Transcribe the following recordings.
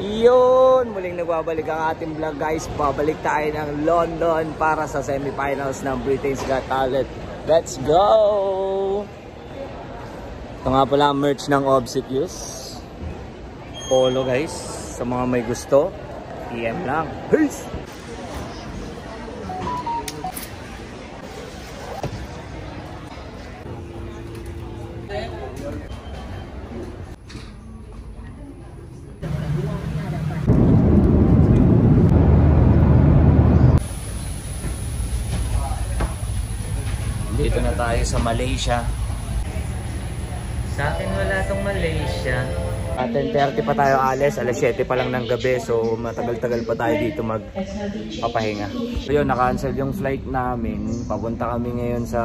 Yun, muling nagbabalik ang ating vlog guys. Babalik tayo ng London para sa semifinals ng Britain's Got Talent. Let's go! Ito nga pala ang merch ng Obsequious. Polo guys, sa mga may gusto, PM lang. Peace! Dito na tayo sa Malaysia. Sa akin wala tong Malaysia. At 10:30 pa tayo alis, alas 7 pa lang ng gabi. So matagal-tagal pa tayo dito magpapahinga. So yun, na-cancel yung flight namin. Papunta kami ngayon sa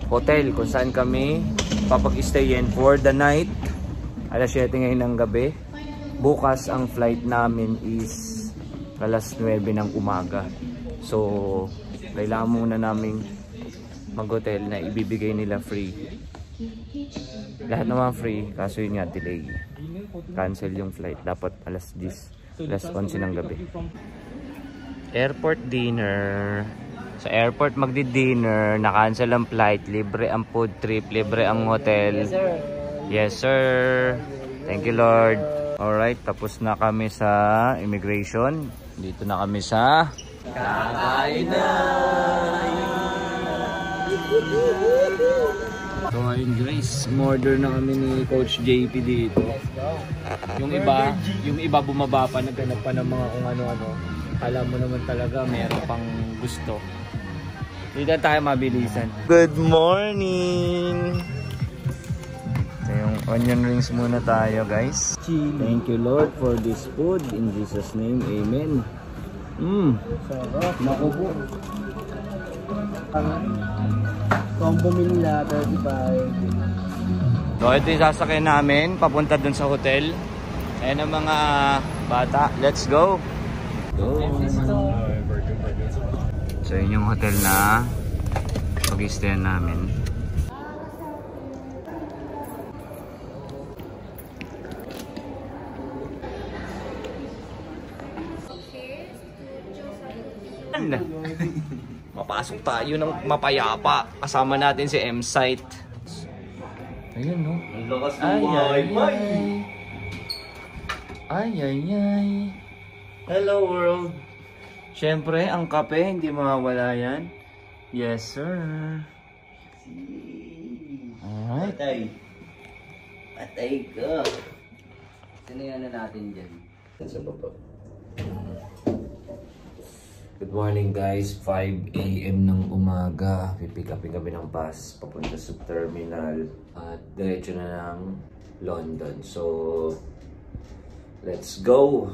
hotel kung saan kami papag-stayin for the night. Alas 7 ngayon ng gabi. Bukas ang flight namin is alas 9 ng umaga. So kailangan muna naming mag-hotel na ibibigay nila free. Lahat naman free, kaso yun nga, delay. Cancel yung flight. Dapat alas 10, alas 11 ng gabi. Airport dinner. Sa airport magdi-dinner, na-cancel ang flight, libre ang food trip, libre ang hotel. Yes sir. Yes sir. Thank you Lord. Alright, tapos na kami sa immigration. Dito na kami sa kakain na. So ngayon guys, order na kami ni Coach JP dito. Yung iba bumaba pa, naghanap pa ng mga kung ano-ano. Alam mo naman talaga, meron pang gusto. Dito tayo mabilisan. Good morning! So yung onion rings muna tayo guys. Thank you Lord for this food. In Jesus name, amen. Sarap. Naku po. Combo meal nila, 35. So ito yung sasakyan namin papunta dun sa hotel. Ayan ang mga bata. Let's go! Go! So yun yung hotel na pag-stayan namin. Mapasok tayo ng mapayapa. Kasama natin si M-Site. Ayun no. Ay. Hello world. Siyempre ang kape hindi mawawala yan. Yes sir. Alright. Patay ka. Sinayan na natin dyan. Sa baba. Good morning guys, 5 AM ng umaga. Pipick upin kami ng bus papunta sa terminal at diretso na ng London. So, let's go!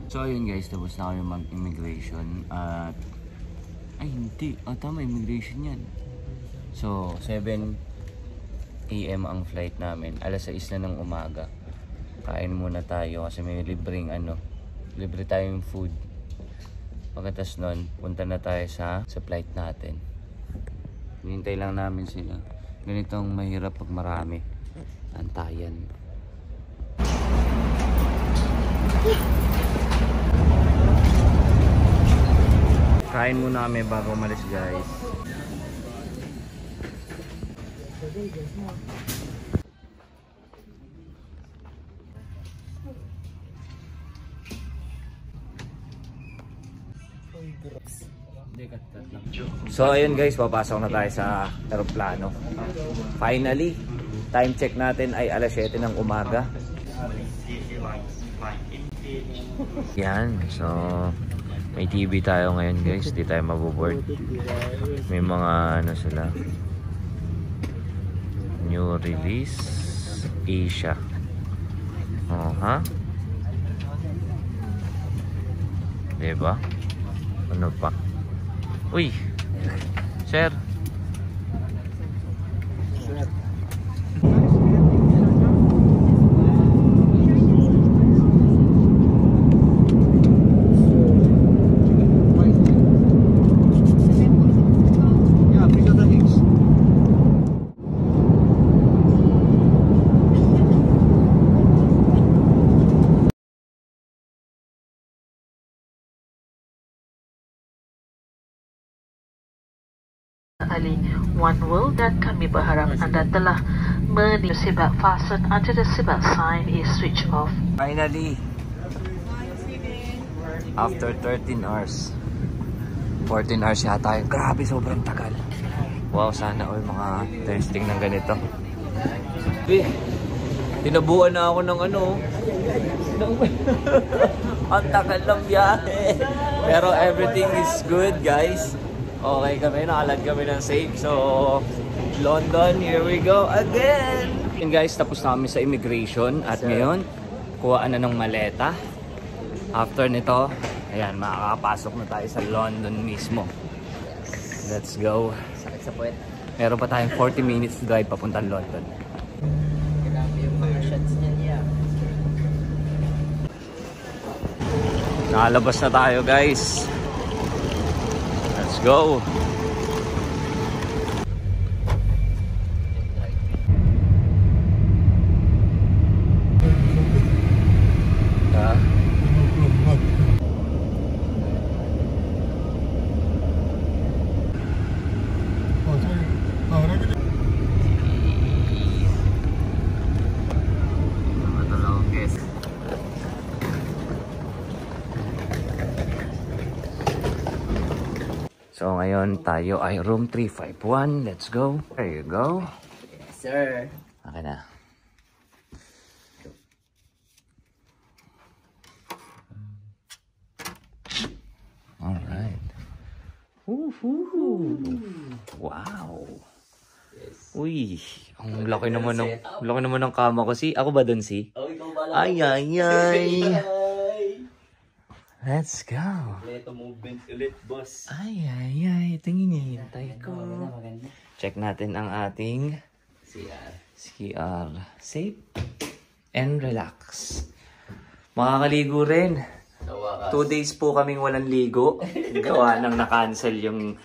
So ayun guys, tapos na kami mag-immigration at ay hindi, tama, immigration yan. So, 7 AM ang flight namin. Alas 6 na ng umaga. Kain muna tayo kasi may libreng libre tayong food. Pagkatas nun, punta na tayo sa flight natin. Hinintay lang namin sila. Ganitong mahirap pag marami. Antayan. Kain muna kami bago umalis guys. So ayun guys, papasok na tayo sa aeroplano. Finally, time check natin ay alas 7 ng umaga. Yan, so may TV tayo ngayon guys, di tayo maboboard. May mga sila. New release Asia. Oh, ha? Diba? Ano pa? Uy! Sir! sekali one world dan kami berharap anda telah menikmati seatbelt fasten until the seatbelt sign is switched off. Finally, after 13 hours. 14 hours yata yun. Grabe, sobrang tagal. Wow, sana all mga testing ng ganito. Tinabuan na ako ng ano. Ang tagal ng biyahe. Pero everything is good, guys. Okay kami, nakaland kami ng safe. So, London, here we go again. And guys, tapos na kami sa immigration. At ngayon, kuhaan na ng maleta. After nito, ayan, makakapasok na tayo sa London mismo. Let's go. Sakit sa puwet. Meron pa tayong 40 minutes drive papuntang London. Grabe yung mga shots niya. Nakalabas na tayo, guys. Let's go. So ngayon tayo ay room 351. Let's go. There you go. Yes, sir. Okay na. Alright. Wow. Yes. Uy, ang laki naman ng kama ko. Si, ako ba dun si? Oh, ikaw ba lang? Ay. Let's go. Leto movement ulit, boss. Ay. Ito yung hinihintay ko. Maganda. Check natin ang ating CR. Safe and relax. Makakaligo rin. 2 days po kaming walang ligo. Gawa nang na-cancel yung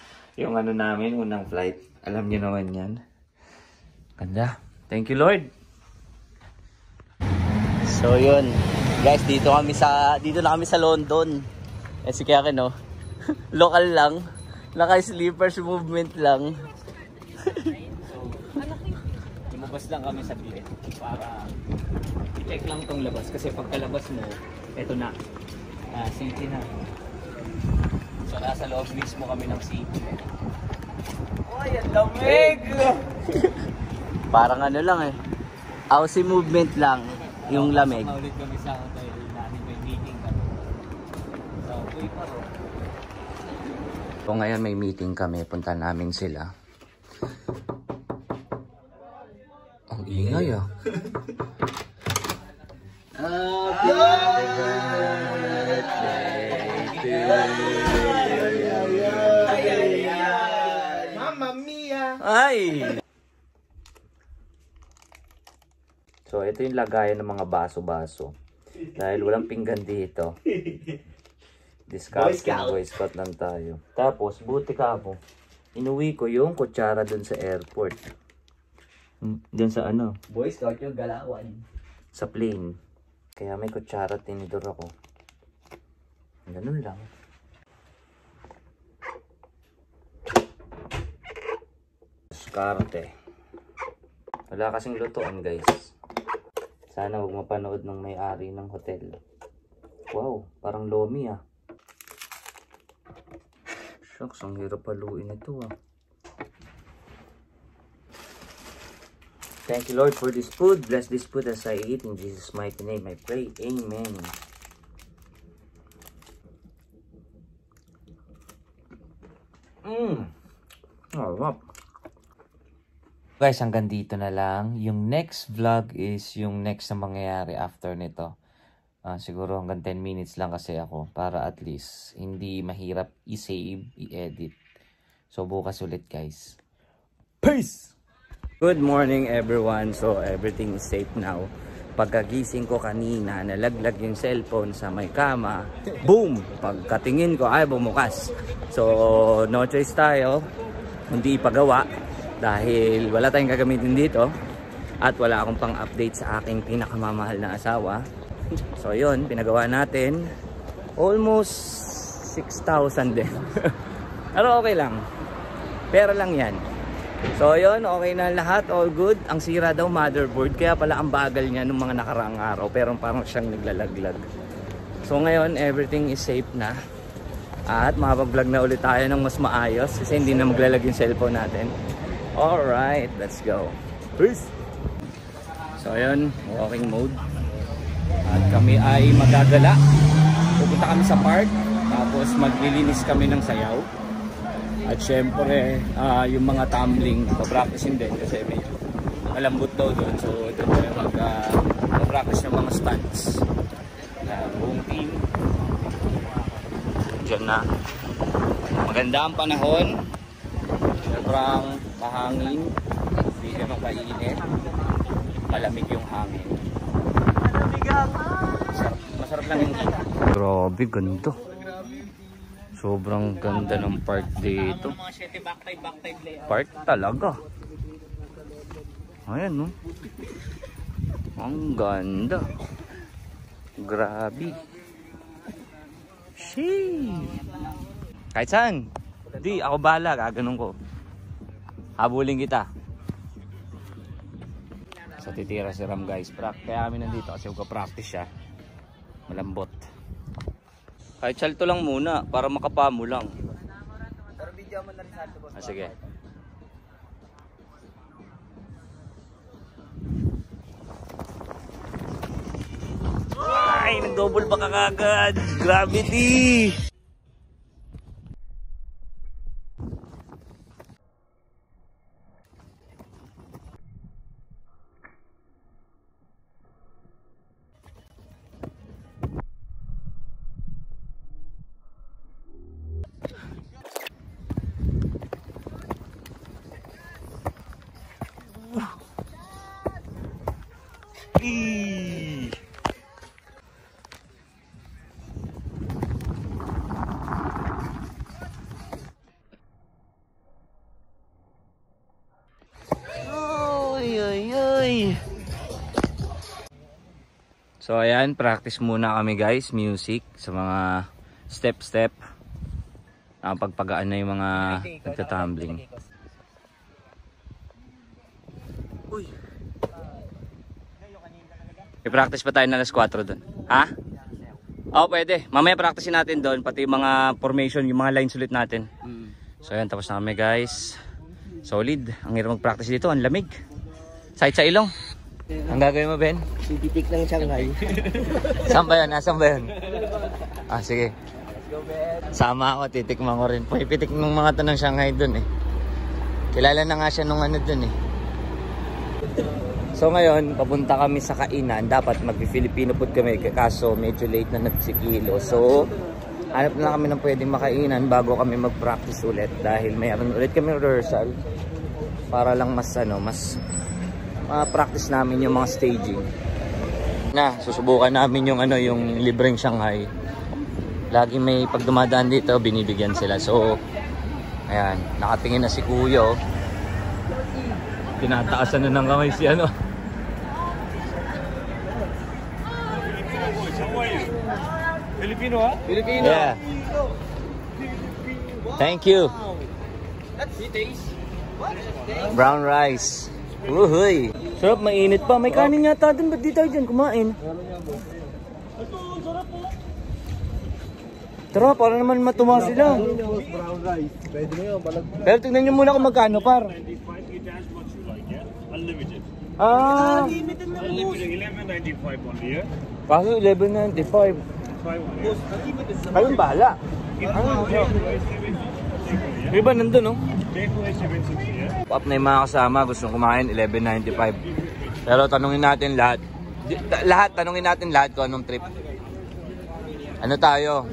ano namin, unang flight. Alam niyo naman yan. Ganda. Thank you, Lord. So, yun. Guys, dito na kami sa London. Kasi kaya no, local lang. Naka-sleepers movement lang. Lumabas lang kami sa bilet para i-check lang tong labas. Kasi pagkalabas mo, eto na. City na. So, nasa loob mismo kami ng city. Uy, ang lamig! Parang ano lang eh. Aussie movement lang. Yung lamig. Ulit kami sa hotel namin, may meeting kami. So, uy pa ro. So, ngayon may meeting kami. Punta namin sila. Ang ingay ah. Happy birthday! Mamma mia! Ay! So, ito yung lagayan ng mga baso-baso. Dahil walang pinggan dito. Boy Scout lang tayo. Tapos, buti ka po. Inuwi ko yung kutsara dun sa airport. Dun sa ano? Boy Scout yung galawan. Sa plane. Kaya may kutsara tinidor ako. Ganun lang. Diskarte. Wala kasing lutuan, guys. Sana huwag mapanood ng may-ari ng hotel. Wow, parang lomi ah. Shucks, ang hirap paluin ito ah. Thank you, Lord, for this food. Bless this food as I eat. In Jesus' mighty name I pray. Amen. Harap. Guys, hanggang dito na lang. Yung next vlog is yung next na mangyayari after nito. Siguro hanggang 10 minutes lang kasi ako para at least hindi mahirap i-save, i-edit. So bukas ulit, guys. Peace! Good morning everyone. So everything is safe now. Pagkagising ko kanina, nalaglag yung cellphone sa may kama. Boom! Pagkatingin ko ay bumukas. So no choice tayo. Hindi ipagawa. Dahil wala tayong gagamitin dito at wala akong pang-update sa aking pinakamamahal na asawa. So yun, pinagawa natin. Almost 6,000 din. Pero okay lang. Pera lang yan. So yun, okay na lahat, all good. Ang sira daw motherboard, kaya pala ang bagal niya nung mga nakaraang araw, pero parang siyang naglalaglag. So ngayon, everything is safe na. At makapag-vlog na ulit tayo ng mas maayos kasi hindi na maglalag yung cellphone natin. Alright, let's go. Peace! So ayun, walking mode. At kami ay magagala. Pupunta kami sa park, tapos maglilinis kami ng sayaw. At syempre, yung mga tumbling, papracticein din kasi may malambot daw doon. So doon tayo mag-practice ng mga stunts. Buong team. Diyan na. Maganda ang panahon. Sobrang mahangin. Hindi naman kainit. Malamig yung hangin. Masarap lang yung... Grabe, ganda. Sobrang ganda ng park dito. Park talaga. Ayan, no? Ang ganda. Grabe. Sheesh. Kahit saan. Di, ako bahala. Gaganon ko. Habulin kita. So, titira si Ram, guys. Kaya kami nandito kasi magka-practice siya. Malambot. Kahit salto lang muna para makapamo lang. Pero video mo na rin salto, boss. Sige. Ay, nag-double pa kagad. Gravity. So ayan, practice muna kami guys, music sa mga step-step. Pagpagaan na yung mga nagtatumbling. Uy. I-practice pa tayo na alas 4 doon. Ha? Oo, pwede. Mamaya practicein natin doon, pati yung mga formation, yung mga lines ulit natin. So ayan, tapos na kami guys. Solid. Ang hirap mag-practice dito, ang lamig. Sakit sa ilong. Ang gagawin mo, Ben? Titik ng Shanghai. Saan ba yun? Nasaan ba yun? Ah, sige. Let's go, Ben. Sama ako, titikman ko rin. Pumipitik ng mga tanong Shanghai dun eh. Kilala na nga siya nung ano dun eh. So ngayon, papunta kami sa kainan. Dapat mag-Filipino food kami. Kaso medyo late na nagsikilo. So, hanap na kami ng pwedeng makainan bago kami mag-practice ulit. Dahil mayroon ulit kami rehearsal. Para lang mas practice namin yung mga staging. Susubukan namin yung yung libreng Shanghai. Lagi may pag dumadaan dito, binibigyan sila. So, ayan, nakatingin na si Kuya. Tinataasan na ng kamay si Filipino, ha? Filipino. Yeah. Thank you. Brown rice. Uhuy. Sarap, mainit pa. May kanin yata dun. Ba't di tayo dyan kumain? Tara, para naman matuwa sila. Brown rice. Pwede mo yun, balag. Pero tignan nyo muna kung magkano, par. Unlimited. Unlimited 11.95 on here. Kaso 11.95. Ayun, bahala. May ba nandun, no? Up na yung mga kasama, gustong kumain, 11.95. Pero tanungin natin lahat. Tanungin natin lahat kung anong trip. Ano tayo?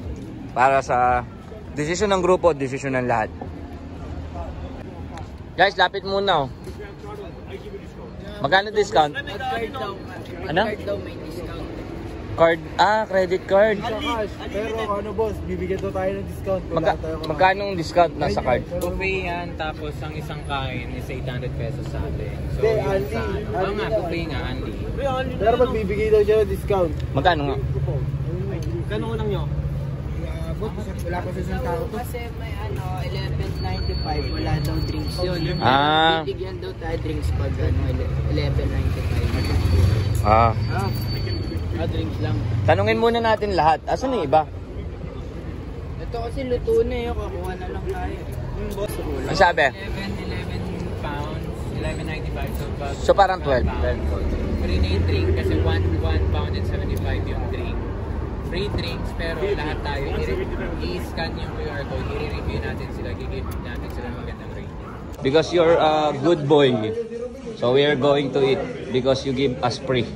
Para sa desisyon ng grupo, desisyon ng lahat. Guys, lapit muna, oh. Magkano discount? Ano? Card, credit card. Pero boss, bibigyan to tayo ng discount. Magkano ang discount nasa card? Buffet yan, tapos ang isang kain is 800 pesos sa atin. So, Hindi, yun Andy. sa ano. Nga, buffet nga, Andy. Pero magbibigay daw siya ng discount. Magkano nga? Kano unang nyo? Wala pa sa isang tao to. Kasi may 11.95, wala daw drinks yun. Bibigyan daw tayo drinks pag 11.95. Drinks lang. Tanungin muna natin lahat. Asan yung iba? Ito kasi luto na eh, kakuha na lang tayo. Boss, Ang sabi? 11 pounds, 11.95. So parang 12. Free na yung drink kasi 1 pound and 75 yung drink. Free drinks pero lahat tayo i-scan yung QR code, i-review natin sila, gigib natin sila magandang rating. Because you're a good boy. So we are going to eat because you give us free.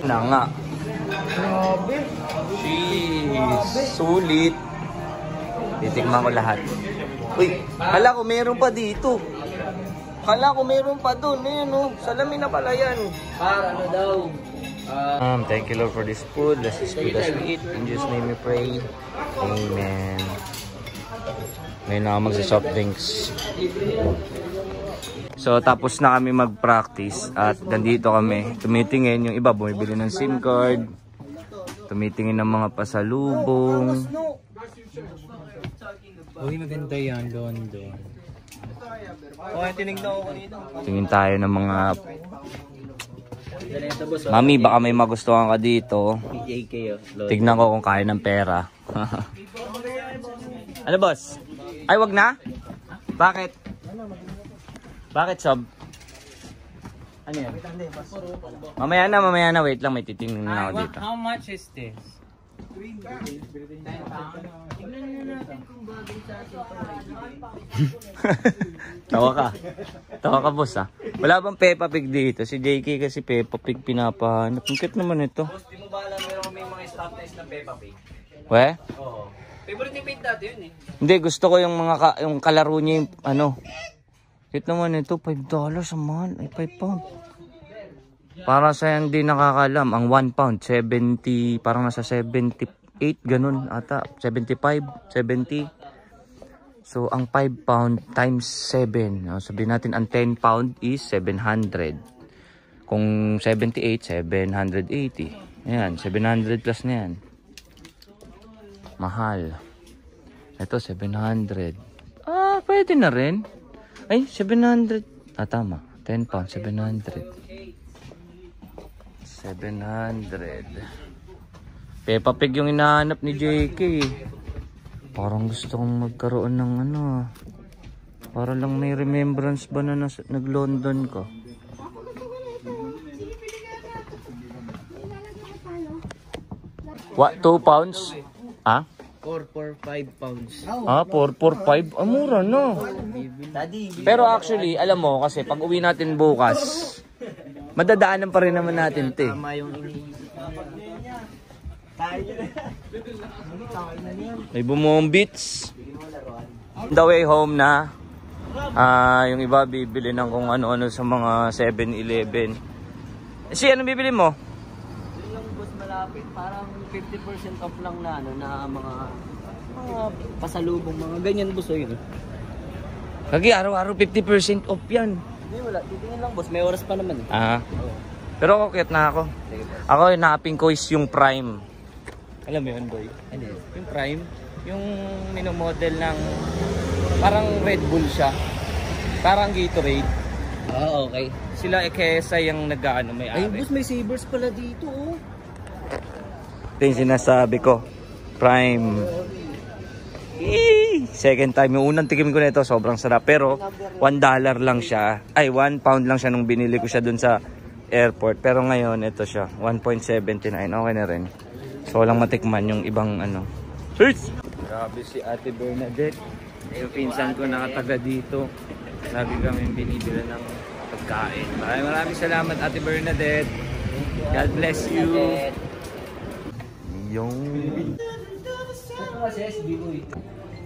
Na nga. Grabe. Jeez, sulit. Titikman ko lahat. Uy, kala ko meron pa dito. Kala ko meron pa doon. Ayan o, salamin na pala yan. ano daw? Thank you Lord for this food. Bless this food as we eat. In Jesus' name we pray. Amen. Ngayon na ako magsa-soft drinks. So tapos na kami mag-practice at nandito kami. Tumitingin yung iba, bumibili ng SIM card. Tumitingin ng mga pasalubong. Uy, maganda yan doon. Tinignan ko kanina. Tingin tayo ng mga... Mami, baka may magustuhan ka dito. Tignan ko kung kaya ng pera. Ano boss? Ay, wag na? Bakit? Bakit, Sob? Ano yan? Mamaya na. Wait lang, may titingnan na ako dito. How much is this? Tawa ka boss ah. Wala bang Peppa Pig dito? Si JK kasi Peppa Pig pinapahanap. Ang cute naman ito. Di mo ba alam meron kami mga stop test ng Peppa Pig? We? Oo. Favorite ni Pete dati yun eh. Hindi, gusto ko yung mga yung kalaro niya yung ano. Cute naman ito, $5 ang mahal. Ay, 5 pound. Para sa hindi nakakalam, ang 1 pound, 70, parang nasa 78, ganun ata. 75, 70. So, ang 5 pound times 7. Sabihin natin, ang 10 pound is 700. Kung 78, 780. Ayan, 700 plus na yan. Mahal. Ito, 700. Pwede na rin. Ay, 700. Tama. 10 pound, 700. 700. Peppa Pig yung hinahanap ni JK. Parang gusto kong magkaroon ng ano. Para lang may remembrance ba na nag-London ko. What? 2 pounds? 4 pounds. 4 5. Mura no. Pero actually, alam mo kasi pag uwi natin bukas, madadaanan pa rin naman natin ito eh. Tama yung iniisip. May bumombits. The way home na. Yung iba bibili ng kung ano-ano sa mga 7-Eleven. Si ano bibili mo? Yun lang boss malapit. Parang 50% off lang na ano na mga pasalubong mga ganyan boss o yun. Kagi araw-araw 50% off yan. Hindi wala. Titingin lang boss. May oras pa naman eh. Pero kukit na ako. Ako yung napping ko is yung Prime. Alam mo yun, boy? Ano yun? Yung Prime, yung minomodel ng parang Red Bull siya. Parang Gatorade. Okay. Sila kesa yung nag-ano may-ari. Ay boss, may Sabers pala dito oh. Ito yung sinasabi ko. Prime. Second time. Yung unang tikim ko na ito, sobrang sarap. Pero, $1 lang siya. Ay, 1 pound lang siya nung binili ko siya dun sa airport. Pero ngayon, ito siya. 1.79. Okay na rin. So, walang matikman yung ibang ano. Search! Grabe si Ate Bernadette. Yung pinsan ko nakataga dito. Lagi kami binibila ng pagkain. Maraming salamat Ate Bernadette. God bless you. Yung...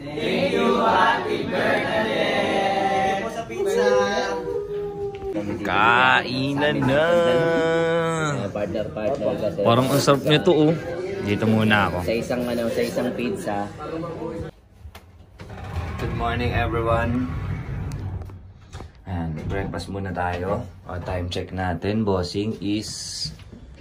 Thank you, Ate Bernadette! Ito sa pizza! Kainan na! Partner kasi. Parang ang sarap nito oh. Dito muna ako. Sa isang pizza. Good morning everyone. And breakfast muna tayo. Time check natin, bossing is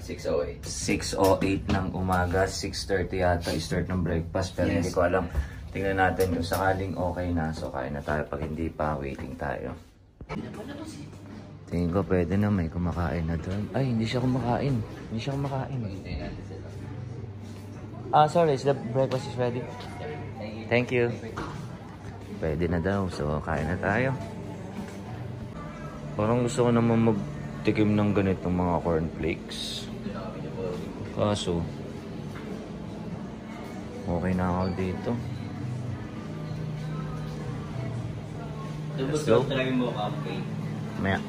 6:08 ng umaga, 6:30 yata start ng breakfast pero hindi ko alam. Tingnan natin kung sakaling okay na. So kain na tayo, pag hindi pa, waiting tayo. Tingin ko pwede na, may kumakain na doon. Ay, hindi siya kumakain. Hindi siya kumakain. Sorry, is the breakfast is ready? Thank you. Pwede na daw, so kain na tayo. Parang gusto ko naman magtikim ng ganitong mga cornflakes. Kaso, okay na ako dito. Let's go. Try mo cafe. Maya.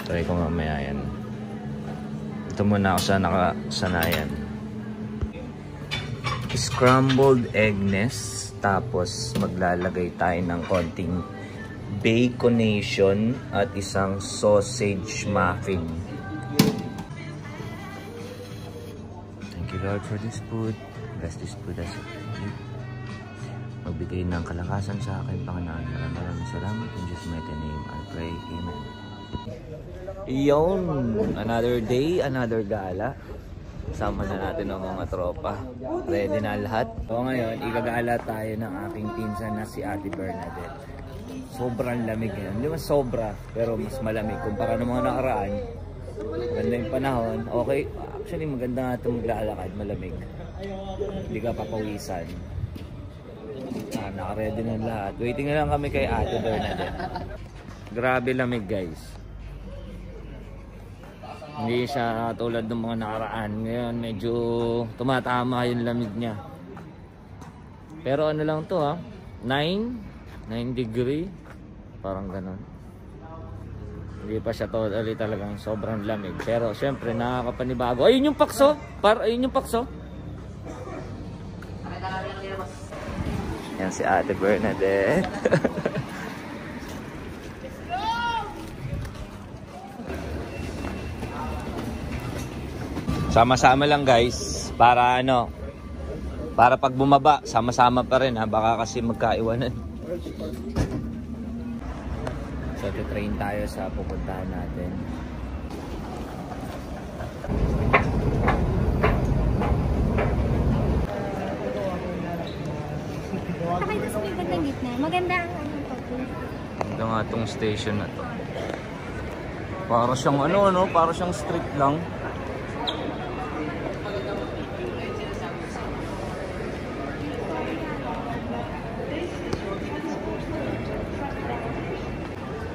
Try ko mamaya yan. Ito muna ako sa nakasanayan. Scrambled egg nest. Tapos maglalagay tayo ng konting baconation at isang sausage muffin. Thank you Lord for this food. Bless this food as it is. Magbigay ng kalakasan sa akin, Panginoon. Maraming salamat. In Jesus' mighty name, I pray. Amen. Iyon, another day, another gala. Sama na natin ang mga tropa. Ready na lahat. So ngayon, igagala tayo ng aking pinsan na si Ate Bernadette. Sobrang lamig yan. Hindi mas sobra, pero mas malamig. Kumpara ng mga nakaraan, maganda yung panahon. Okay, actually maganda nga ito maglalakad, malamig. Hindi ka papawisan. Naka-ready na lahat. Waiting na lang kami kay Ate Bernadette. Grabe lamig guys. Hindi siya tulad ng mga nakaraan. Ngayon medyo tumatama yung lamig niya. Pero ano lang to ha? 9 degree. Parang ganun. Hindi pa siya totally talagang sobrang lamig. Pero syempre nakakapanibago. Ayun yung pakso! Ayun yung pakso! Yan si Ate Bernadette. Sama-sama lang guys. Para ano, para pag bumaba, sama-sama pa rin ha. Baka kasi magkaiwanan. So, train tayo sa pupuntahan natin. Sakay na sa may bandang gitna. Maganda ang anong pag-tour. Ito nga itong station na to. Para siyang ano, para siyang street lang.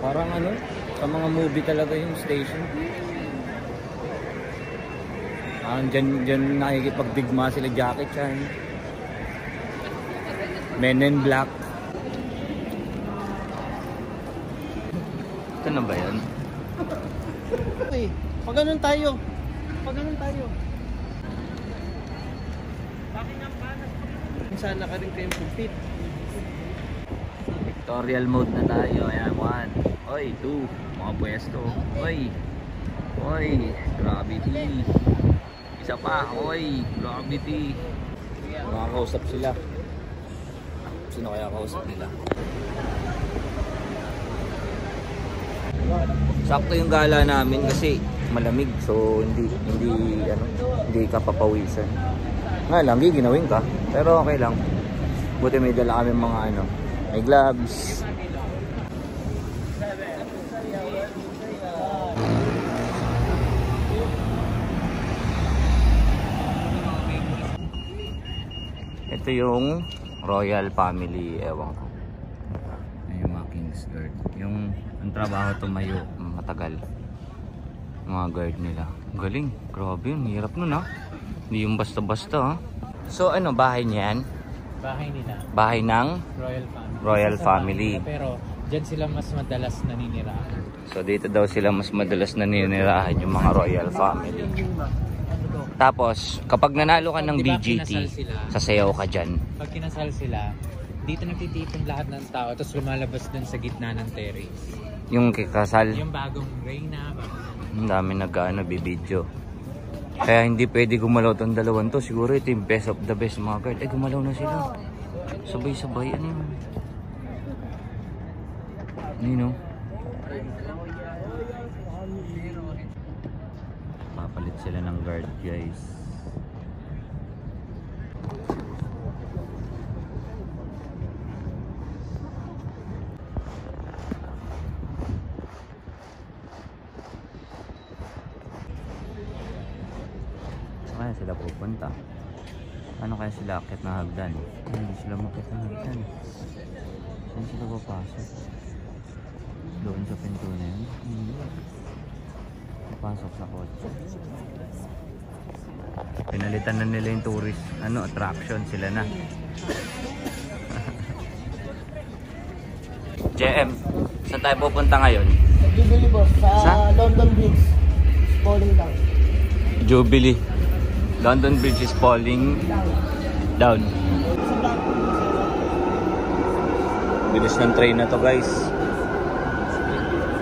Parang ano, sa mga movie talaga yung station. Dyan nakikipagdigma sila Jackie Chan. Men in Black. Ito na ba yan? Uy, pag ganun tayo. Sana ka rin kayong pupit. Tutorial mode na tayo. Ayan, 1. Oy, 2. Mga pwesto. Oy. Gravity. Isa pa. Oy, gravity. Makakausap sila. Sino kaya kausap nila? Sakto yung gala namin kasi malamig. So, hindi ka papawisan. Nga lang, giginawin ka. Pero okay lang. Buti may dala kami mga may gloves. Ito yung royal family, ewan ko. Yung mga king's guard. Yung ang trabaho tumayo, matagal. Mga guard nila. Galing, grabe yun, hirap nun ha. Hindi yung basta-basta ha. So ano, bahay niyan? Bahay nila. Bahay ng? Royal family. Pero dyan sila mas madalas naninirahan. So dito daw sila mas madalas naninirahan yung mga royal family. Tapos kapag nanalo ka ng BGT, sasayaw ka dyan. Pag kinasal sila, dito nagtitipon lahat ng tao tapos lumalabas dun sa gitna ng terrace. Yung kikasal. Yung bagong reyna. Ang dami bibidyo. Kaya hindi pwede gumalaw tong dalawang to. Siguro ito yung best of the best mga guard. Gumalaw na sila. Sabay-sabay. Ano yun? Nagpapalit sila ng guard, guys. Saan kaya sila pupunta? Ano kaya sila akit na hagdan? Hindi sila makit na hagdan. Saan sila papasok? Doon sa pinto na yun? Hindi. Papasok sa kotse. Pinalitan na nila yung tourist attraction, sila na. JM, saan tayo pupunta ngayon? Jubilee boss, Sa? London Bridge. Falling down. Jubilee. London Bridge is falling down. Bilis ng train na to, guys.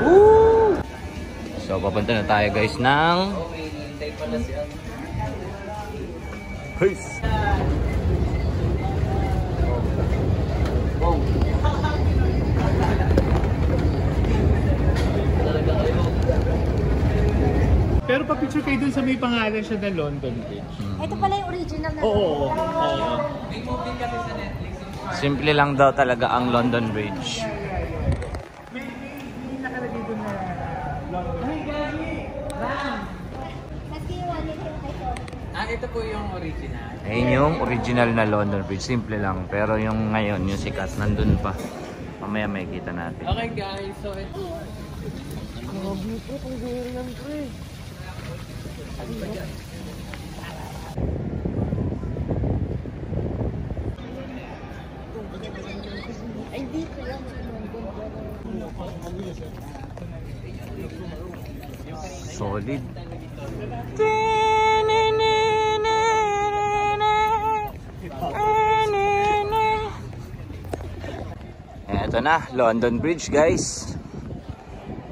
Woo! So papunta na tayo, guys, ng peace. Pero pa-picture kayo dun sa may pangalan siya na London Bridge. Ito pala yung original na. Oo. Simple lang daw talaga ang London Bridge. May nakalagay dun na London. Kasi wallet yung ito. Ito po yung original. Ayun yung original na London Bridge. Simple lang. Pero yung ngayon, yung sikat, nandun pa. Mamaya may kita natin. Okay guys, so ito. Grabe po, kung gawin lang po eh. Ay, dito lang. Solid. Eto na, London Bridge, guys.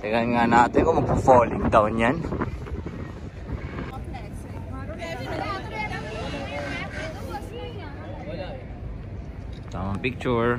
Tingnan nga natin kung magpo-falling down yan. Tamang picture.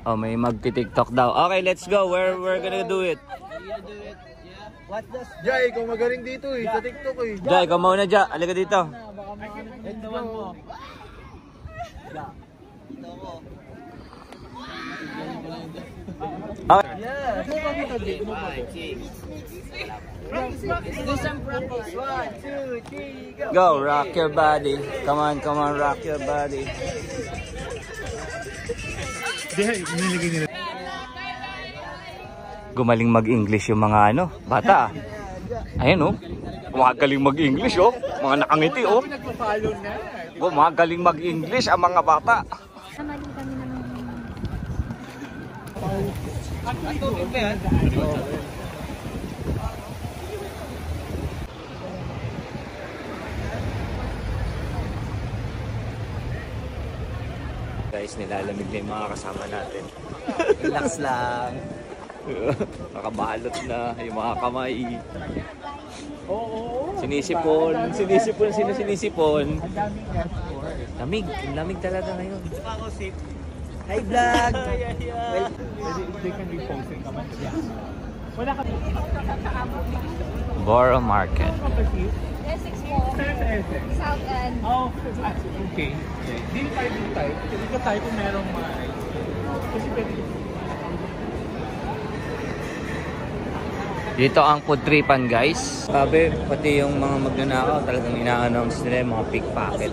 Oh, may magti-TikTok daw. Okay, let's go. We're gonna do it. What does... Jay, ikaw magaling dito eh, sa TikTok eh. Jai, ikaw mauna dyan. Halika dito. Ito mo. Okay. Yeah. Do some practice. 1, 2, 3, go. Go, rock your body. Come on, rock your body. Gumaling mag-English yung mga bata. Ayan Gumagaling mag-English Mga nakangiti Gumagaling mag-English ang mga bata. Kamali kami naman. Guys, nilalamig na yung mga kasama natin. Relax lang. Nakabalot na yung mga kamay. Sinisipon. Sino sinisipon? Lamig. Lamig talaga ngayon. Hi vlog! They can be posting naman. Wala ka Borough Market. Essex po. South End. Oh, okay. Dito tayo. Dito tayo kung merong mga kasi pwede. Dito ang food tripan, guys. Sabi, pati yung mga magnanakaw talagang ina-announce nila yung mga pickpocket.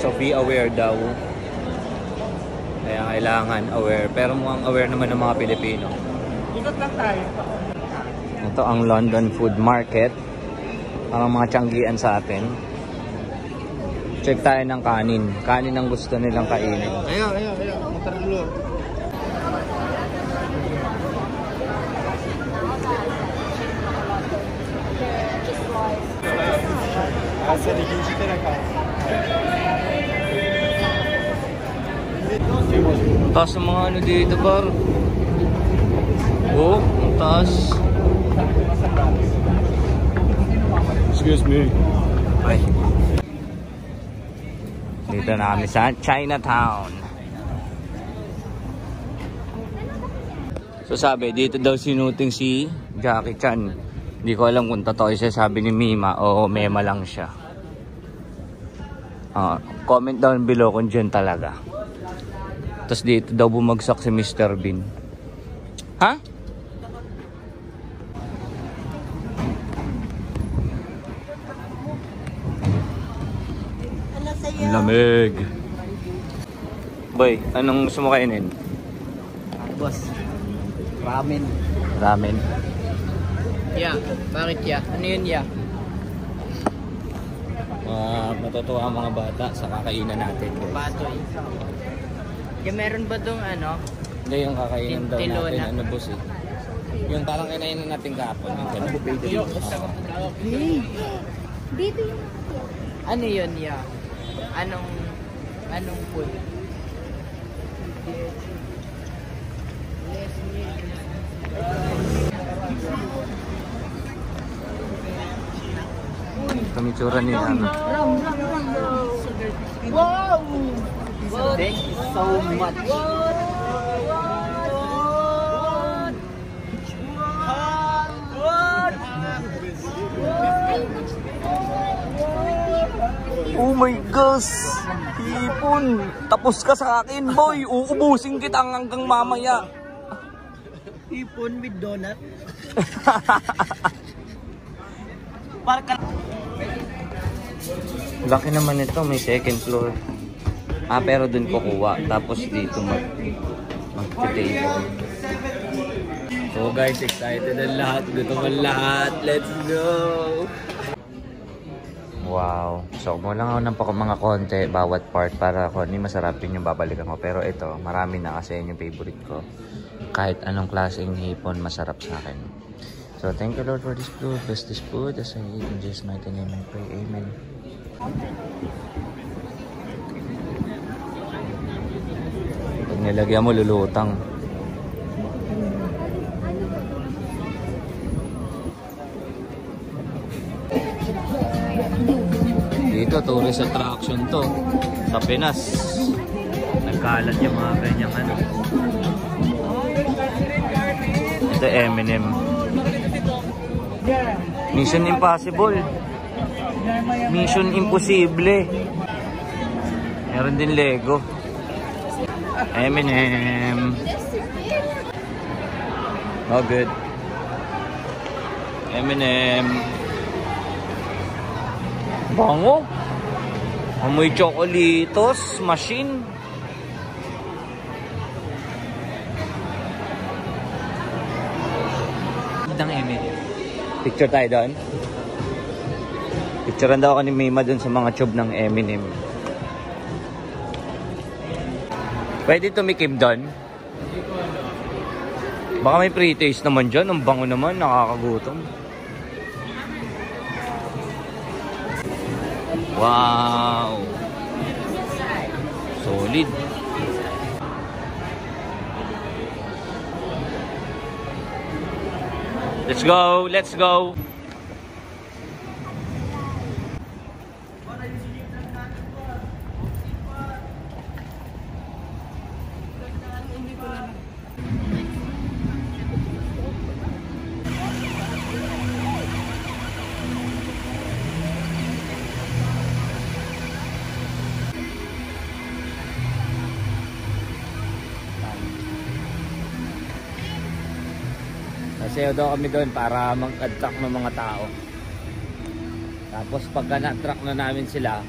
So be aware daw. Kaya kailangan aware. Pero mukhang aware naman ng mga Pilipino. Ikot lang tayo. Ito ang London Food Market. Parang mga tiyanggian sa atin. Check tayo ng kanin. Kanin ang gusto nilang kainin. Ayun. Motorlo. Taas ng mga ano dito, par. Oh, ang taas. Excuse me. Ay. Dito na kami sa Chinatown. So sabi, dito daw sinuting si Jackie Chan. Hindi ko alam kung totoo siya, sabi ni Mima o mema lang siya. Comment down below kung dyan talaga. Tapos dito daw bumagsak si Mr. Bean. Ha? Ang lamig. Boy, anong gusto mo kainin? Boss, ramen. Ramen. Yeah, bakit ya? Ano yun ya? Matutuwa ang mga bata sa kakainan natin, guys. Patoy. Yung meron ba dong ano? Hindi yung kakainan daw Tilona. natin, ano boss eh. Yung parang kinainan natin kahapon. Yung ganun. Hey! Dito yung... Ano yun ya? Anong food? Kamitsura ni ano. Wow! Thank you so much. Oh my gosh! Hipon! Tapos ka sa akin, boy! Uubusin kita hanggang mamaya! Hipon with donut. Laki naman ito, may second floor. Pero dun kukuha. Tapos dito mag-table. So guys, excited ang lahat. Gutom ang lahat. Let's go! Wow. So, mo lang ako ng mga konti bawat part para kung ano masarap yun yung babalikan ko. Pero ito, marami na kasi yun yung favorite ko. Kahit anong klaseng hipon, masarap sa akin. So, thank you Lord for this food. Bless this food as I eat in Jesus' mighty name and pray. Amen. Pag nilagyan mo, lulutang. Dito, tourist attraction to. Sa Pinas. Nagkalat yung mga ganyang ano. Ito, Eminem. Mission Impossible. Mission Impossible. Meron din Lego. Eminem. Oh, good. Eminem. Bango. Amoy chocolitos. Machine. Ng Eminem. Picture tayo doon. Picturean daw ako ni Mima doon sa mga tube ng Eminem. Pwede tumikim doon. Baka may pre-taste naman dyan. Ang bango naman. Nakakagutom. Wow! Solid. Let's go! Let's go! Sasayaw daw kami doon para mag-attract ng mga tao. Tapos pagka na-attract na namin sila,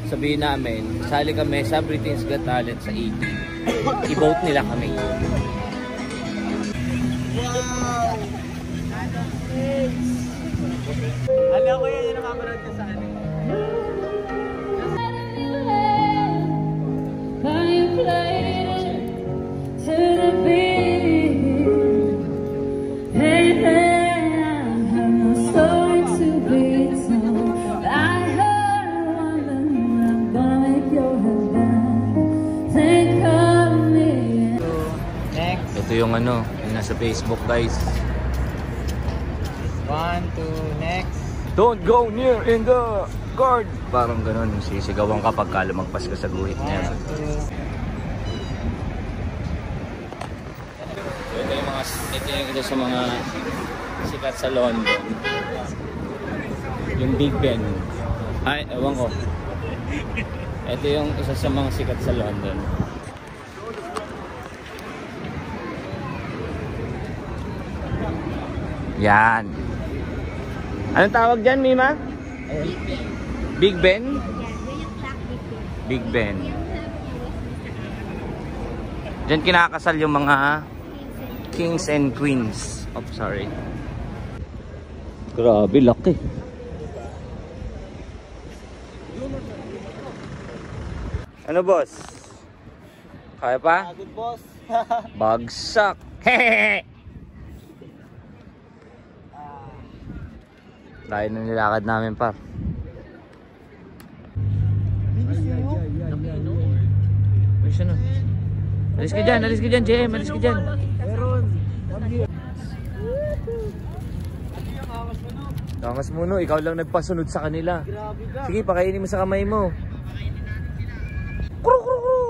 sabihin namin, sali kami sa Britain's Got Talent sa 18. I-vote nila kami. Wow! Alam ko yan yung nakapanood ka sa ano. I heard ano, yung nasa Facebook guys. 1, 2, next. Don't go near in the guard. Parang ganun, sisigawan kapag lumagpas ka sa guhit niya. Ito yung isa sa mga sikat sa London. Yung Big Ben. Ay, ewan ko. Ito yung isa sa mga sikat sa London. Yan. Anong tawag dyan, Mima? Big Ben? Big Ben. Diyan kinakasal yung mga kings and queens. Oh, sorry. Grabe, laki. Ano, boss? Kaya pa? Good boss. Bagsak. Hehehe. Tayo na nilakad namin, par. Alis na. Alis ka dyan, JM. Alis ka dyan. Angas mo, no? Ikaw lang nagpasunod sa kanila. Sige, pakainin mo sa kamay mo. Kuro, kuro, kuro.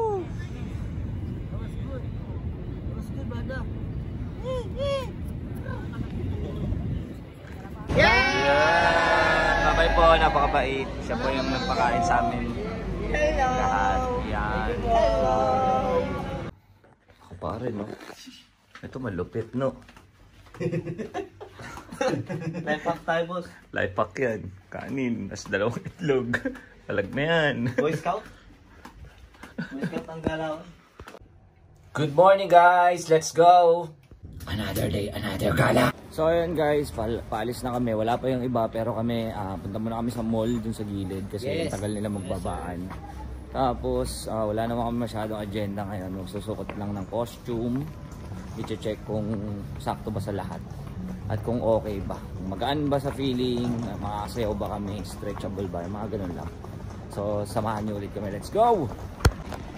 Babay po, napakabait. Siya po yung nagpakain sa amin. Hello! Lahat. Yan. Ako pare, no? Ito malupit, no? Life hack tayo, boss. Life hack yan. Kanin, tas 2 itlog. Talag na yan. Boy Scout? Boy Scout ang galaw. Good morning, guys! Let's go! Another day, another gala! So ayun guys, paalis na kami. Wala pa yung iba pero kami punta muna kami sa mall dun sa gilid kasi tagal nila magbabaan. Tapos wala naman kami masyadong agenda ngayon. Susukot lang ng costume. I-check kung sakto ba sa lahat. At kung okay ba. Kung magaan ba sa feeling, makakasayaw ba kami, stretchable ba, mga ganun lang. So samahan niyo ulit kami. Let's go!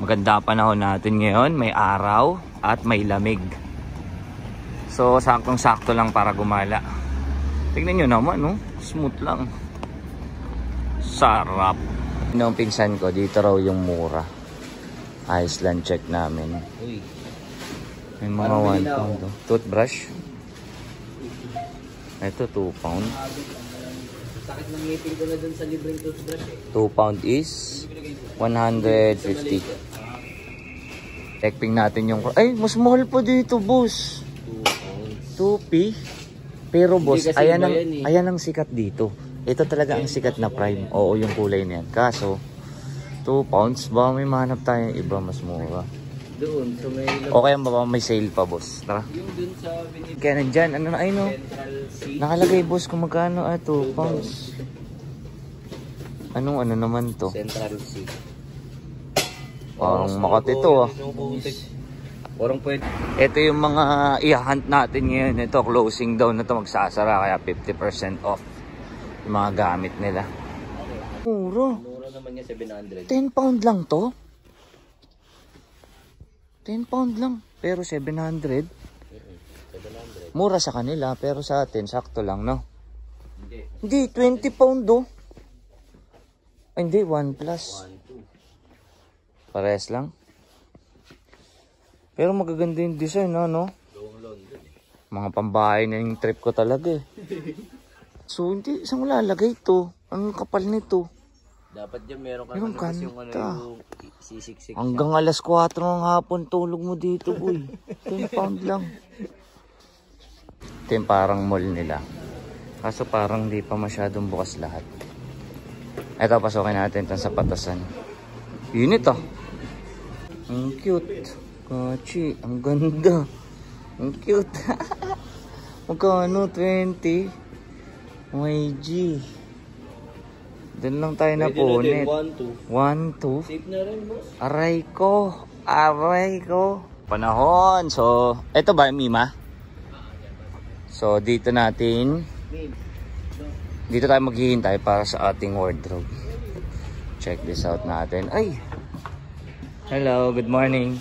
Maganda panahon natin ngayon. May araw at may lamig. So, saktong-sakto lang para gumala. Tignan nyo naman, no? Smooth lang. Sarap. Yung pinsan ko, dito raw yung mura. Iceland check namin. Uy. May mga 1 pound. Toothbrush. Ito, 2 pound. Sakit ng ngipin ko na dun sa libreng toothbrush eh. 2 pound is 150. Checkping natin yung... Ay, mas mahal pa dito, boss. 2p. Pero boss, ayan ang sikat dito. Ito talaga ang sikat na prime. Oo, yung kulay niyan. Kaso, 2 pounds ba? May mahanap tayong iba mas mura. Doon, so may... O kaya ba may sale pa, boss? Tara. Yung dun sa... Kaya nandyan, ano na, ay no? Central C. Nakalagay, boss, kung magkano. 2 pounds. Anong ano naman to? Central C. Parang Makati to, Parang pwede. Ito yung mga i-hunt natin ngayon. Ito, closing down na to, magsasara. Kaya 50% off yung mga gamit nila. Mura. Mura naman niya, 700. 10 pound lang to. 10 pound lang. Pero 700. Mura sa kanila. Pero sa atin, sakto lang, no? Hindi, 20 pound do. Ay, hindi, 1 plus. Pares lang. Pero magaganda yung design, no? Mga pambahay na yung trip ko talaga eh. So, hindi, saan mo lalagay ito? Ang kapal nito. Dapat dyan meron ka Yung kasi yung kanta. yung sisiksik. Hanggang alas 4 ng hapon tulog mo dito, boy. 10 pound lang. Ito yung parang mall nila. Kaso parang di pa masyadong bukas lahat. Ito, pasokin natin itong sa patasan. Unit ah. Ang cute. Kachi, ang ganda. Ang cute. Magkano? 20? YG. Doon lang tayo na punit. 1, 2. Safe na rin, boss. Aray ko. Aray ko. Panahon. So, eto ba, Mima? So, dito natin. Dito tayo maghihintay para sa ating wardrobe. Check this out natin. Ay! Hello, good morning.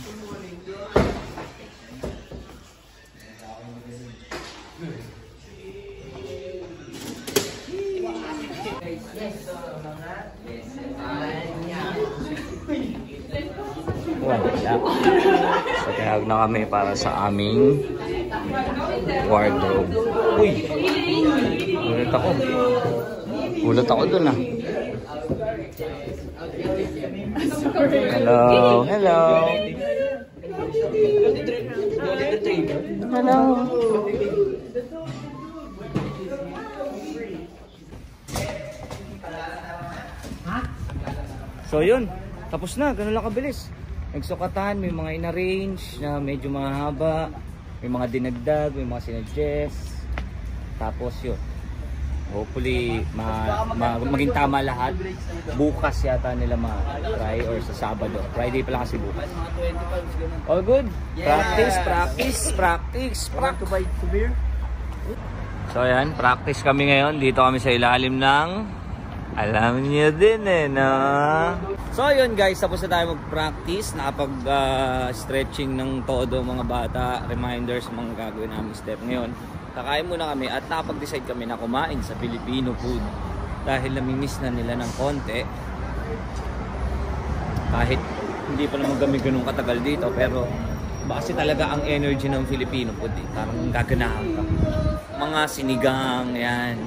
Wala. So, tinawag na kami para sa aming wardrobe. Uy! Gulat ako dun ah. Hello! Hello! Hello! So yun, tapos na, ganun lang kabilis. Nagsukatan, may mga in-arrange na medyo mahaba, may mga dinagdag, may mga sinuggest. Tapos yun, hopefully maging tama lahat. Bukas yata nila ma-try or sa Sabado. Friday pa lang kasi bukas. All good? Practice. So ayan, practice kami ngayon. Dito kami sa ilalim ng, alam niyo din eh, no? So yun guys, tapos na tayo mag-practice. Nakapag-stretching ng todo mga bata. Reminders mga gagawin namin step ngayon. Kakain muna kami at nakapag-decide kami na kumain sa Filipino food. Dahil namimiss na nila ng konti. Kahit hindi pa naman kami ganun katagal dito. Pero kasi talaga ang energy ng Filipino food eh. Parang gaganahan ka. Mga sinigang, yan.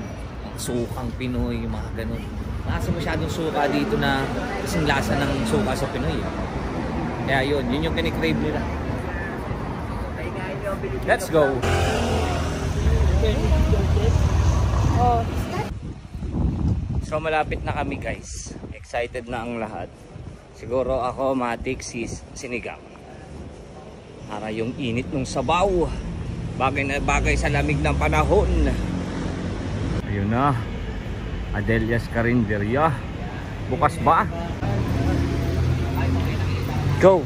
Sukang Pinoy, mga ganun. Kasi masyadong suka dito na kasing lasa ng suka sa Pinoy. Kaya yun yung kinikrave nila. Let's go! So malapit na kami guys. Excited na ang lahat. Siguro ako matik si sinigang. Para yung init ng sabaw. Bagay na bagay sa lamig ng panahon. Ayun na. Adelia's Carinderia. Bukas ba? Go.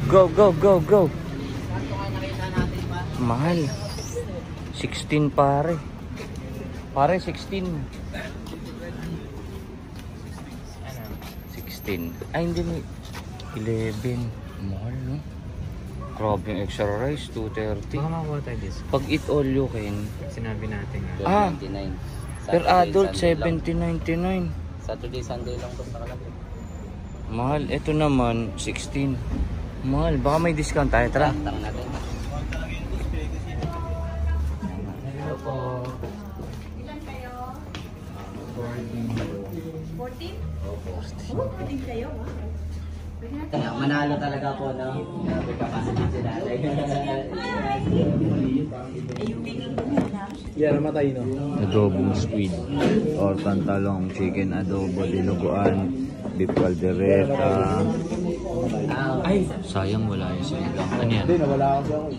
Mahal. 16 pare. Pare 16. 16. Ay hindi mo. 11. Mahal no? Grabe yung extra rice. 230. Baka makuha tayo this. Pag eat all you can. Sinabi natin nga. Ah. 29. Per adult, 70.99. Saturday, Sunday lang ito nakalagay. Mahal. Ito naman, 16. Mahal. Baka may discount tayo. Tara. Tang natin. Hello po. Ilan kayo? 14? 14 kayo, ha? Manalo talaga po, no? May capacity si nanay. Yeah, namatay no. Adobong squid. Or pantalong chicken adobo, dinuguan, beef caldereta. Ay, sayang wala yung sinigang. Ano yan? Hindi, nawala kasi ako.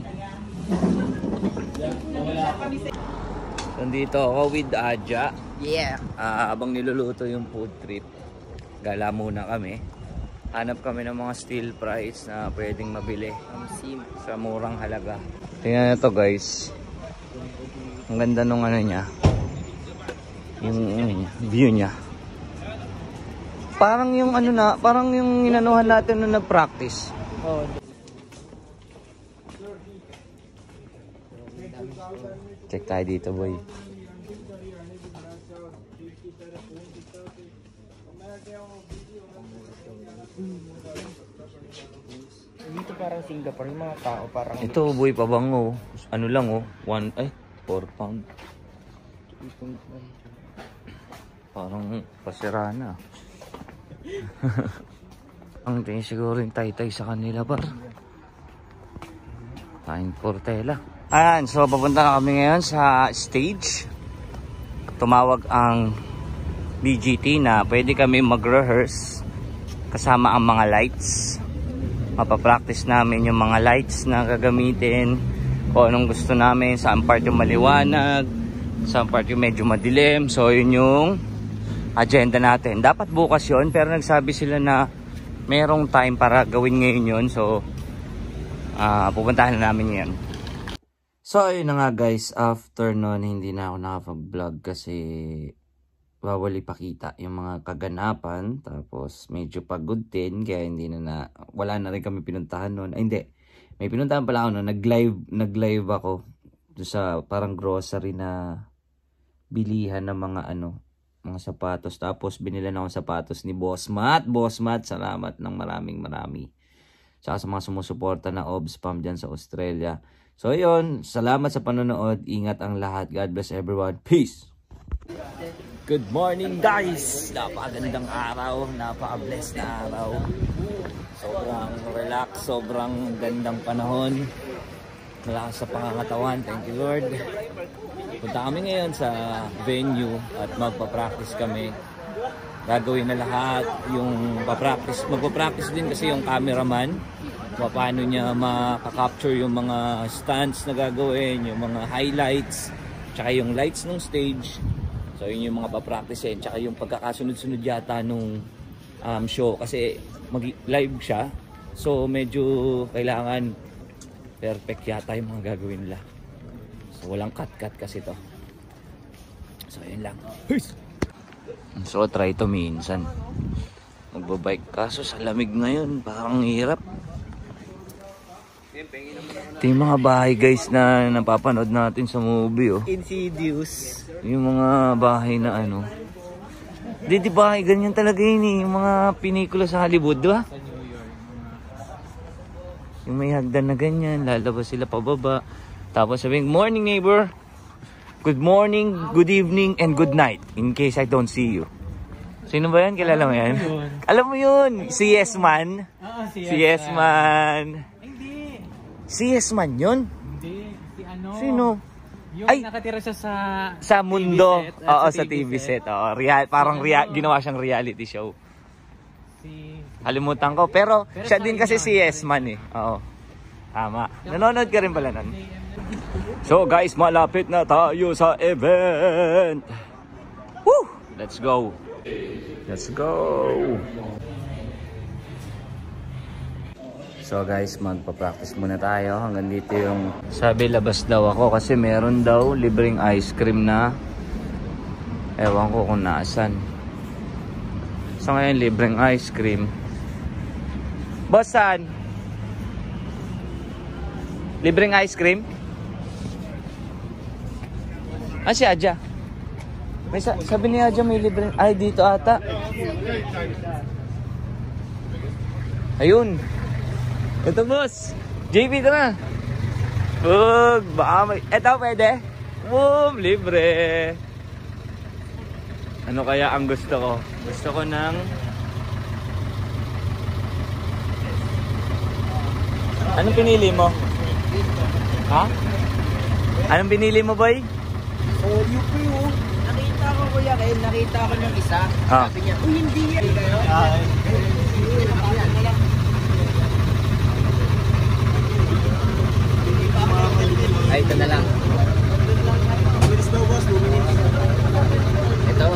Nandito ako with Aja. Yeah. Habang niluluto yung food trip, gala muna kami. Hanap kami ng mga steel fries na pwedeng mabili sa murang halaga. Tingnan nyo to guys. Ang ganda nung ano niya. Yung view niya. Parang yung ano na, parang yung inanuhan natin nung nag-practice. Oh. Check tayo dito boy. Dito parang Singapore, yung mga tao parang... Ito boy, pabango. Ano lang oh, 4 pound. Parang pasira na. Ang tingin siguro yung tay-tay sa kanila par. Kain portela. Ayan, so papunta na kami ngayon sa stage. Tumawag ang BGT na pwede kami mag-rehearse kasama ang mga lights. Mapapractice namin yung mga lights na gagamitin, kung anong gusto namin, saan part yung maliwanag, saan part yung medyo madilim. So yun yung agenda natin. Dapat bukas yun, pero nagsabi sila na merong time para gawin ngayon yun. So pupuntahan na namin ngayon. So ayun na nga guys, after nun hindi na ako nakapag-vlog kasi bawal ipakita yung mga kaganapan, tapos medyo pagod din kaya hindi na wala na rin kami pinuntahan noon. Ay hindi, may pinuntahan pala ako noon. Nag-live ako sa parang grocery na bilihan ng mga ano, mga sapatos. Tapos binilan ako sapatos ni Boss Matt. Boss Matt, salamat ng marami. Saka sa mga sumusuporta na OBS Pam dyan sa Australia. So yun, salamat sa panonood. Ingat ang lahat. God bless everyone. Peace! Good morning guys! Napakagandang araw. Napaka-blessed na araw. Sobrang relax. Sobrang gandang panahon. Malakas sa pangangatawan. Thank you Lord. Punta kami ngayon sa venue at magpa-practice kami. Gagawin na lahat yung magpa-practice din kasi yung cameraman. Paano niya makaka-capture yung mga stunts na gagawin, yung mga highlights, tsaka yung lights ng stage. So yun yung mga pa-practicein, tsaka yung pagkakasunod-sunod yata nung show kasi mag-live siya. So medyo kailangan perfect yata yung mga gagawin nila. So walang cut-cut kasi to. So yun lang. Peace! So try to minsan. Magbabike kaso sa lamig ngayon parang hirap. Ito yung mga bahay guys na napapanood natin sa movie oh. Insidious. Yung mga bahay na ano. Di bahay ganyan talaga yun eh. Yung mga pinikula sa Hollywood, di ba? Yung may hagdan na ganyan, lalabas sila pababa. Tapos sabihin, morning neighbor. Good morning, good evening, and good night. In case I don't see you. Sino ba yan? Kilala mo yan? Alam mo yun? Si Yes Man. Si Yes Man. Hindi. Si Yes Man yun? Hindi. Si ano? Sino? Yung ay, nakatira siya sa mundo. TV set, Oo, sa TV set. Oo, parang ginawa siyang reality show. Kalimutan ko. Pero siya din kasi si Yes Man eh. Oo. Tama. Nanonood ka rin pala nun. So guys, malapit na tayo sa event. Woo! Let's go. Let's go. So guys, magpa-practice muna tayo. Hanggang dito yung sabi labas daw ako kasi meron daw libreng ice cream na ewan ko kung naasan. So ngayon libreng ice cream. Boss, saan? Libreng ice cream? Ah, si Aja. May sabi ni Aja may libreng... Ay, dito ata. Ayun. Ito, boss. JB, ito na. Baka may... Ito, pwede? Boom, libre. Ano kaya ang gusto ko? Gusto ko ng... Anong pinili mo? Ha? Anong pinili mo, boy? Oh, yupi oh. Nakita ko kuya kayo, nakita ko ng isa. Sabi niya, uy hindi yan. Ay, ito na lang. Ito.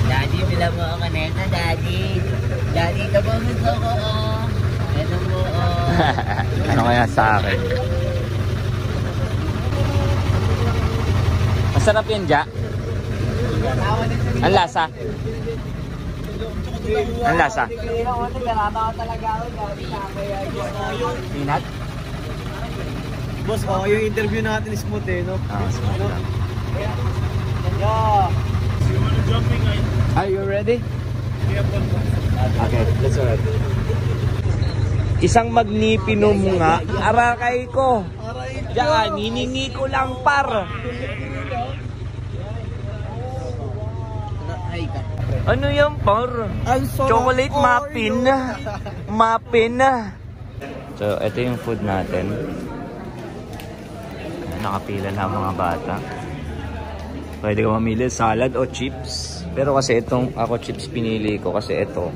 Daddy, bila mo ang kaneta, Daddy. Daddy, ito ba gusto ko, oh. Ito mo, oh. Ano kaya sa akin? Masarap yan, Ja? Ang lasa? Ang lasa? Peanut? Boss, yung interview natin smooth eh, no? Smooth lang. Are you ready? Okay, let's go. Isang magnipinom nga, arakay ko. Diyan, hiningi ko lang par. Ano yan par? Chocolate muffin. Muffin. So, ito yung food natin. Nakapila na ang mga bata. Pwede ka mamili salad o chips. Pero kasi itong ako chips pinili ko kasi ito.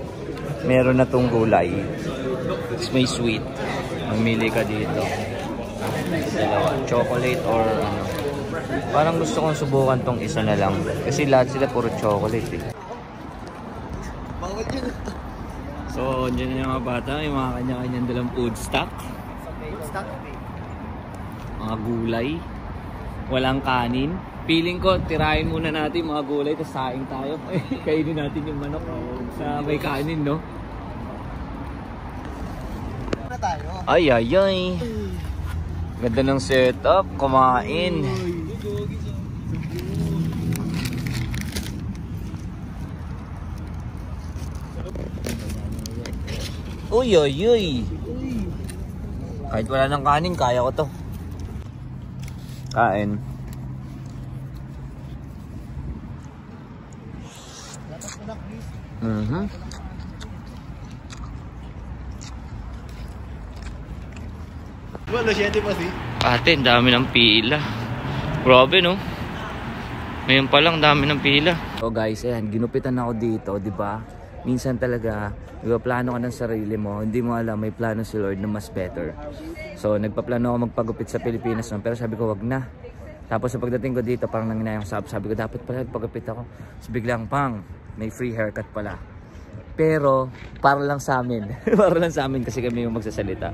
Meron na tong gulay. May sweet. Mamili ka dito. Dalawa. Chocolate or ano. Parang gusto kong subukan tong isa na lang. Kasi lahat sila puro chocolate eh. So, dyan na yung mga bata. Yung mga kanya-kanyang dalang food stock. Mga gulay. Walang kanin. Feeling ko, tirahin muna natin mga gulay tapos saing tayo. Kainin natin yung manok sa may kanin, no? Ay, ay, ay. Ganda ng setup. Kumain. Uy, uy, uy. Kahit wala ng kanin, kaya ko to. Kain. Wala, 7 pa si. Ate, ang dami ng pila. Grabe, no? Ngayon pa lang, dami ng pila. So guys, ayan, ginupitan ako dito, di ba? Minsan talaga, nagpaplano ka ng sarili mo, hindi mo alam, may plano si Lord na mas better. So, nagpaplano ako magpagupit sa Pilipinas, no? Pero sabi ko, wag na. Tapos sa pagdating ko dito, parang nanginayang sabi ko, dapat pala magpagupit ako. So, biglang, may free haircut pala. Pero, para lang sa amin. Para lang sa amin kasi kami yung magsasalita.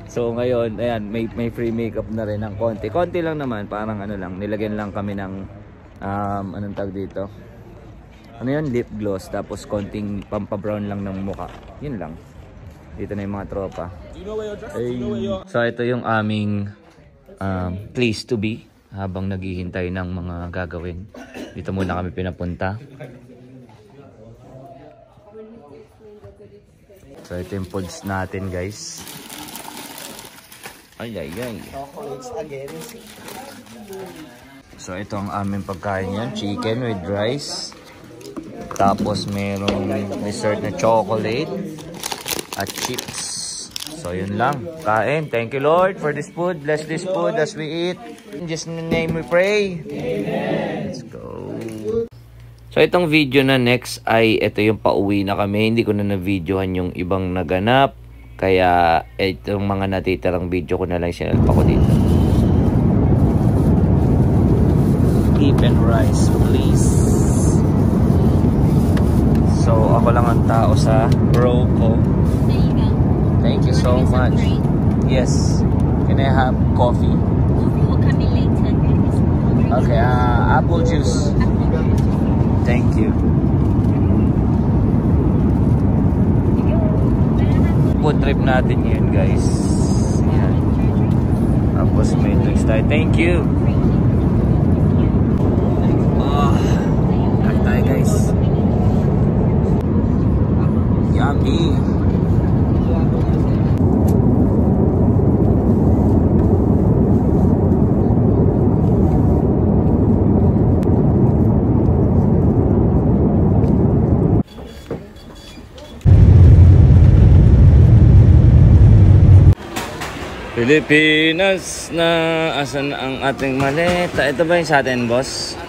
So ngayon, ayan, may free makeup na rin ng konti. Konti lang naman, parang ano lang, nilagyan lang kami ng anong tag dito? Ano yun? Lip gloss, tapos konting pampabrown lang ng mukha. Yun lang. Dito na yung mga tropa. So ito yung aming place to be habang naghihintay ng mga gagawin. Dito muna kami pinapunta. So ito yung foods natin, guys. Ay. Chocolates again. So ito ang aming pagkain yan. Chicken with rice. Tapos merong dessert na chocolate. At chips. So yun lang. Kain. Thank you Lord for this food. Bless this food as we eat. In Jesus' name we pray. Amen. Let's go. So itong video na next ay ito yung pauwi na kami. Hindi ko na na-videohan yung ibang naganap. Kaya itong mga natitirang video ko na lang sinalpa ko dito. Keep and rice please. So ako lang ang tao sa row ko. There you go. Thank you so much. Yes. Can I have coffee? Coffee will come in later. Okay, apple juice. Thank you. Food trip natin yun, guys. Ayan. Tapos may drinks tayo. Thank you. Kain tayo, guys. Yummy. Pilipinas na, asan ang ating maleta? Ito ba yung sa atin, boss?